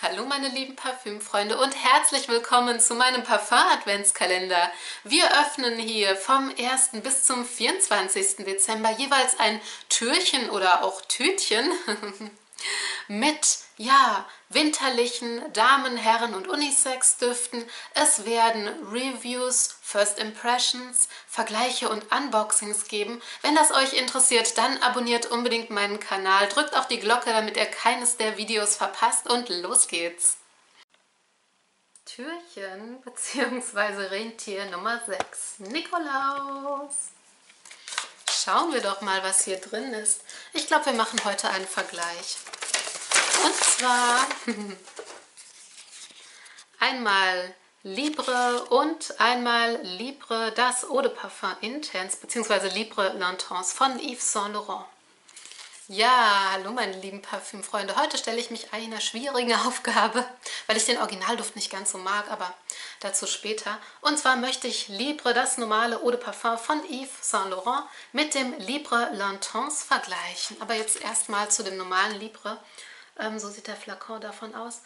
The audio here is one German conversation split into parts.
Hallo meine lieben Parfümfreunde und herzlich willkommen zu meinem Parfum-Adventskalender. Wir öffnen hier vom 1. bis zum 24. Dezember jeweils ein Türchen oder auch Tütchen mit, ja, winterlichen Damen-, Herren- und Unisex-Düften. Es werden Reviews, First Impressions, Vergleiche und Unboxings geben. Wenn das euch interessiert, dann abonniert unbedingt meinen Kanal, drückt auf die Glocke, damit ihr keines der Videos verpasst und los geht's! Türchen bzw. Rentier Nummer 6, Nikolaus. Schauen wir doch mal, was hier drin ist. Ich glaube, wir machen heute einen Vergleich. Und zwar einmal Libre und einmal Libre das Eau de Parfum Intense bzw. Libre L'Intense von Yves Saint Laurent. Ja, hallo meine lieben Parfümfreunde. Heute stelle ich mich einer schwierigen Aufgabe, weil ich den Originalduft nicht ganz so mag, aber dazu später. Und zwar möchte ich Libre, das normale Eau de Parfum von Yves Saint Laurent, mit dem Libre L'Intense vergleichen. Aber jetzt erstmal zu dem normalen Libre. So sieht der Flakon davon aus.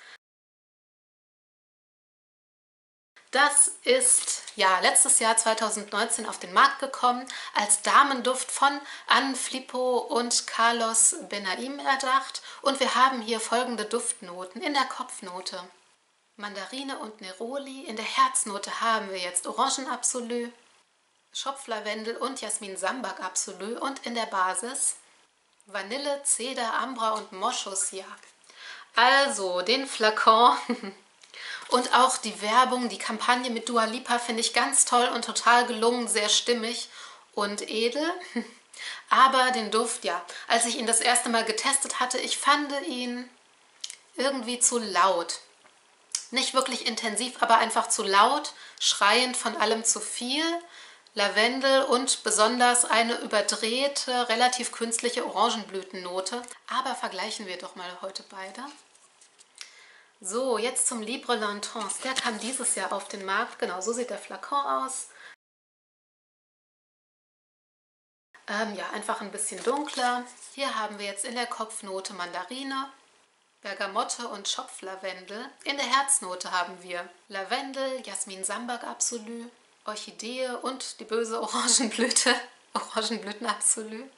Das ist ja letztes Jahr 2019 auf den Markt gekommen, als Damenduft von Anne Flippo und Carlos Benaim erdacht. Und wir haben hier folgende Duftnoten in der Kopfnote: Mandarine und Neroli. In der Herznote haben wir jetzt Orangen Absolu, Schopflavendel und Jasmin Sambac Absolu. Und in der Basis Vanille, Zeder, Ambra und Moschussia. Also den Flakon und auch die Werbung, die Kampagne mit Dua Lipa finde ich ganz toll und total gelungen, sehr stimmig und edel. Aber den Duft, ja, als ich ihn das erste Mal getestet hatte, ich fand ihn irgendwie zu laut. Nicht wirklich intensiv, aber einfach zu laut, schreiend von allem zu viel. Lavendel und besonders eine überdrehte, relativ künstliche Orangenblütennote. Aber vergleichen wir doch mal heute beide. So, jetzt zum Libre L'Intense. Der kam dieses Jahr auf den Markt. Genau, so sieht der Flakon aus. Ja, einfach ein bisschen dunkler. Hier haben wir jetzt in der Kopfnote Mandarine, Bergamotte und Schopflavendel. In der Herznote haben wir Lavendel, Jasmin Sambac Absolu, Orchidee und die böse Orangenblüte, Orangenblüten Absolu.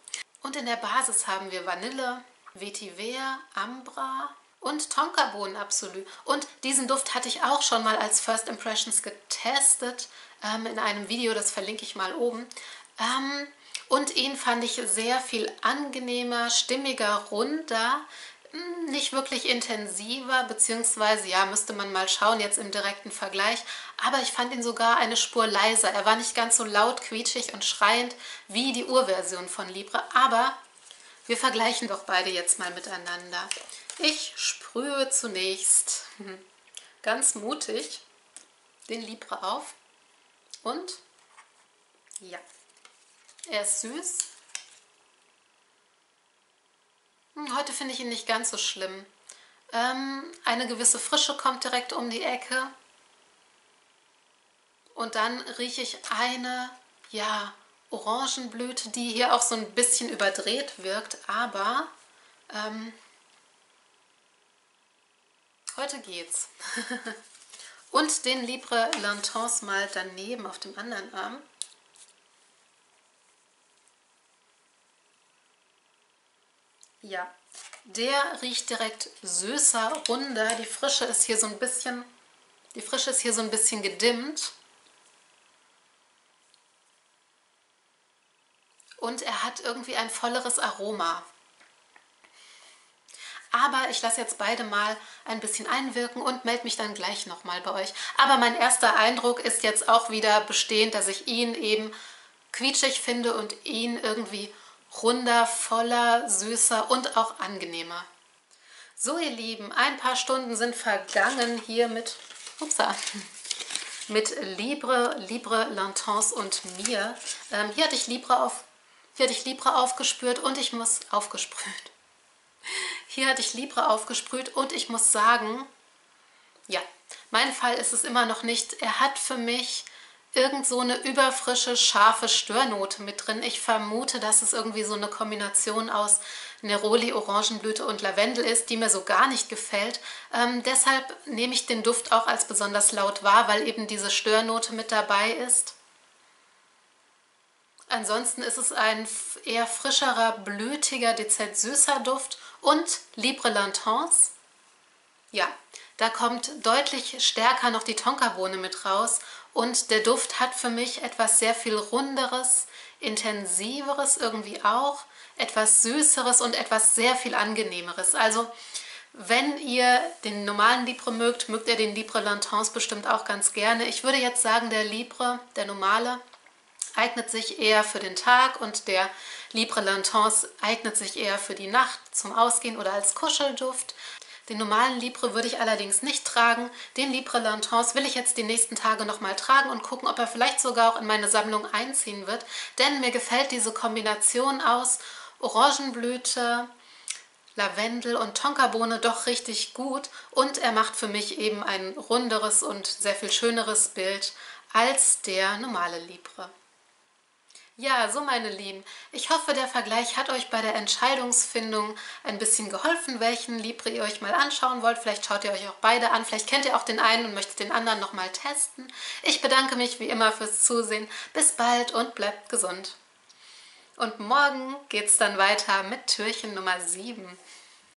Und in der Basis haben wir Vanille, Vetiver, Ambra und Tonkabohnen Absolu. Und diesen Duft hatte ich auch schon mal als First Impressions getestet in einem Video, das verlinke ich mal oben. Und ihn fand ich sehr viel angenehmer, stimmiger, runder. Nicht wirklich intensiver, beziehungsweise, ja, müsste man mal schauen jetzt im direkten Vergleich. Aber ich fand ihn sogar eine Spur leiser. Er war nicht ganz so laut, quietschig und schreiend wie die Urversion von Libre. Aber wir vergleichen doch beide jetzt mal miteinander. Ich sprühe zunächst ganz mutig den Libre auf. Und ja, er ist süß. Heute finde ich ihn nicht ganz so schlimm. Eine gewisse Frische kommt direkt um die Ecke. Und dann rieche ich eine, ja, Orangenblüte, die hier auch so ein bisschen überdreht wirkt. Aber heute geht's. Und den Libre L'Intense mal daneben auf dem anderen Arm. Ja, der riecht direkt süßer, runder. Die Frische ist hier so ein bisschen, gedimmt. Und er hat irgendwie ein volleres Aroma. Aber ich lasse jetzt beide mal ein bisschen einwirken und melde mich dann gleich nochmal bei euch. Aber mein erster Eindruck ist jetzt auch wieder bestehend, dass ich ihn eben quietschig finde und ihn irgendwie runder, voller, süßer und auch angenehmer. So ihr Lieben, ein paar Stunden sind vergangen hier mit Libre L'Intense und mir. Hier hatte ich Libre aufgespürt und ich muss aufgesprüht. Hier hatte ich Libre aufgesprüht und ich muss sagen, ja, mein Fall ist es immer noch nicht. Er hat für mich irgend so eine überfrische, scharfe Störnote mit drin. Ich vermute, dass es irgendwie so eine Kombination aus Neroli, Orangenblüte und Lavendel ist, die mir so gar nicht gefällt. Deshalb nehme ich den Duft auch als besonders laut wahr, weil eben diese Störnote mit dabei ist. Ansonsten ist es ein eher frischerer, blütiger, dezent süßer Duft und Libre Lantance. Ja, da kommt deutlich stärker noch die Tonkabohne mit raus und der Duft hat für mich etwas sehr viel Runderes, Intensiveres irgendwie auch, etwas Süßeres und etwas sehr viel Angenehmeres. Also wenn ihr den normalen Libre mögt, mögt ihr den Libre Lantance bestimmt auch ganz gerne. Ich würde jetzt sagen, der Libre, der normale, eignet sich eher für den Tag und der Libre Lantance eignet sich eher für die Nacht zum Ausgehen oder als Kuschelduft. Den normalen Libre würde ich allerdings nicht tragen. Den Libre Lantance will ich jetzt die nächsten Tage nochmal tragen und gucken, ob er vielleicht sogar auch in meine Sammlung einziehen wird. Denn mir gefällt diese Kombination aus Orangenblüte, Lavendel und Tonkabohne doch richtig gut. Und er macht für mich eben ein runderes und sehr viel schöneres Bild als der normale Libre. Ja, so meine Lieben, ich hoffe, der Vergleich hat euch bei der Entscheidungsfindung ein bisschen geholfen, welchen Libre ihr euch mal anschauen wollt. Vielleicht schaut ihr euch auch beide an, vielleicht kennt ihr auch den einen und möchtet den anderen nochmal testen. Ich bedanke mich wie immer fürs Zusehen. Bis bald und bleibt gesund. Und morgen geht's dann weiter mit Türchen Nummer 7.